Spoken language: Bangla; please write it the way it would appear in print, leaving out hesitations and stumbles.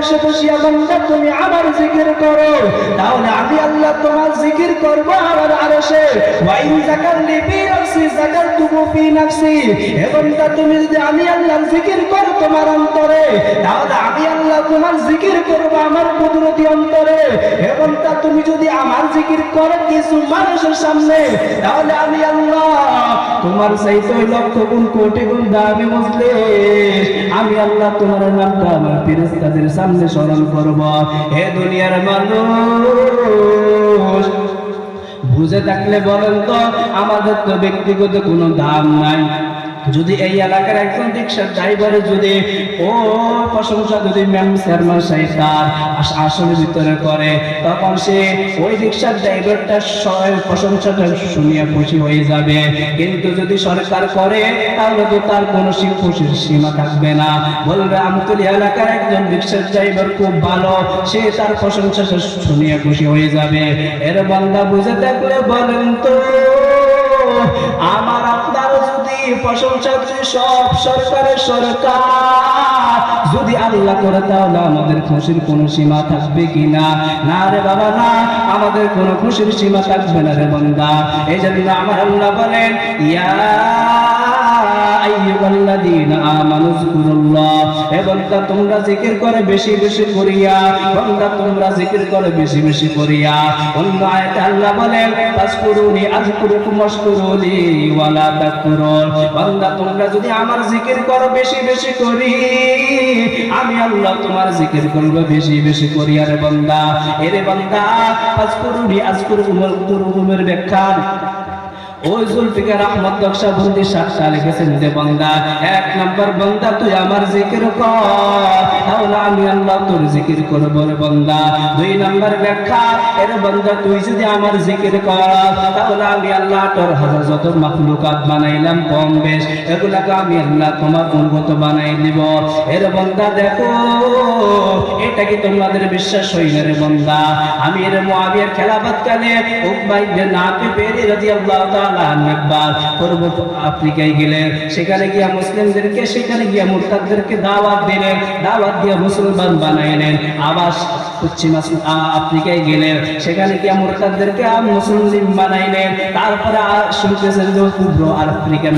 আরশে বসিয়া বান্দা তুমি আমার জিকির করো, তাহলে আমি আল্লাহ তোমার জিকির করব আমার আরশে। ওয়া ইন যাকারনি ফি নাফসি যাকারতুহু ফি নাফসি, এবং তুমি যদি আমি আল্লাহর জিকির করো তোমার অন্তরে, তাহলে আমি আল্লাহ তোমার জিকির করব আমার কুদরতি অন্তরে। এবং তুমি যদি আমার জিকির করো কিছু মানুষের সামনে, তাহলে আমি আল্লাহ তোমার চাইতে লক্ষ গুণ কোটি গুণ দামি মজলিস আমি আল্লাহ তোমার নামটা আমার ফেরেশতাদের সামনে স্মরণ করব। হে দুনিয়ার মানুষ, বুঝে থাকলে বলেন তো, আমাদের তো ব্যক্তিগত কোনো দাম নাই। যদি এই এলাকার একজন রিক্সার ড্রাইভারে যদি ও প্রশংসা যদি ম্যাম চেয়ারম্যান সাহেব তার আসনের ভিতরে করে, তখন সে ওই রিক্সার ড্রাইভারটা প্রশংসাটা শুনিয়া খুশি হয়ে যাবে। কিন্তু যদি সরকার করে, তাহলে তো তার কোনো খুশির সীমা থাকবে না। বলবে আমতলী এলাকার একজন রিক্সার ড্রাইভার খুব ভালো, সে তার প্রশংসা শুনিয়া খুশি হয়ে যাবে। এর বান্দা বুঝে থাকলে বলেন তো, আমার আপনার যদি প্রশংসা সব সরকারের সরকার যদি আল্লাহ করে, তাহলে আমাদের খুশির কোনো সীমা থাকবে কিনা? না রে বাবা, না, আমাদের কোনো খুশির সীমা থাকবে না রে বান্দা। এই জন্য আমার আল্লাহ বলেন, ইয়া আইয়ুহাল্লাযীনা আমানু যকুরুল্লাহ, এবং তোমরা জিকির করে বেশি বেশি করিয়া, বান্দা তোমরা জিকির করে বেশি বেশি করিয়া। অন্য আয়াতে আল্লাহ বলেন, ফাজকুরুনি আযকুরুকুম ওয়াশকুরুলি ওয়ালা তাকফুরুন, বান্দা তোমরা যদি আমার জিকির করো বেশি বেশি করি, আমি আল্লাহ তোমার জিকির করব বেশি বেশি করি। আরে বান্দা, এরে বান্দা, ফাজকুরুনি আযকুরুকুমের ব্যাখ্যা ওই জুলফিকার আহমদ নকশবন্দি সাতটা লিখেছেন যে, বান্দা এক নাম্বার, বান্দা তুই আমার জিকির কর, তাহলে আমি আল্লাহ তোর জিকির করব রে বান্দা। দুই নাম্বার ব্যাখ্যা, এর বান্দা তুই যদি আমার জিকির কর, তাহলে আমি আল্লাহ তোর হাজার যত মাখলুকাত বানাইলাম কম বেশ, এগুলাকে আমি আল্লাহ তোমার অনুগত বানাই দিব। এর বান্দা দেখো, এটা কি তোমাদের বিশ্বাস হয় না রে বান্দা? আমি এর মুআবিয়ার খেলাফত কালে উকবা ইবনে নাফি রাদিয়াল্লাহু তাআলা একবার পূর্ব আফ্রিকায় গেলেন, সেখানে গিয়া মুসলিমদেরকে, সেখানে গিয়া মুরতাদদেরকে দাওয়াত দিলেন, দাওয়াত দিয়ে মুসলমান বানাইলেন। আবার পশ্চিম আফ্রিকায় গেলেন, সেখানে গিয়া মুরতাদদেরকে মুসলিম বানাইলেন। তারপরে শুনতেছেন যে পূর্ব আফ্রিকা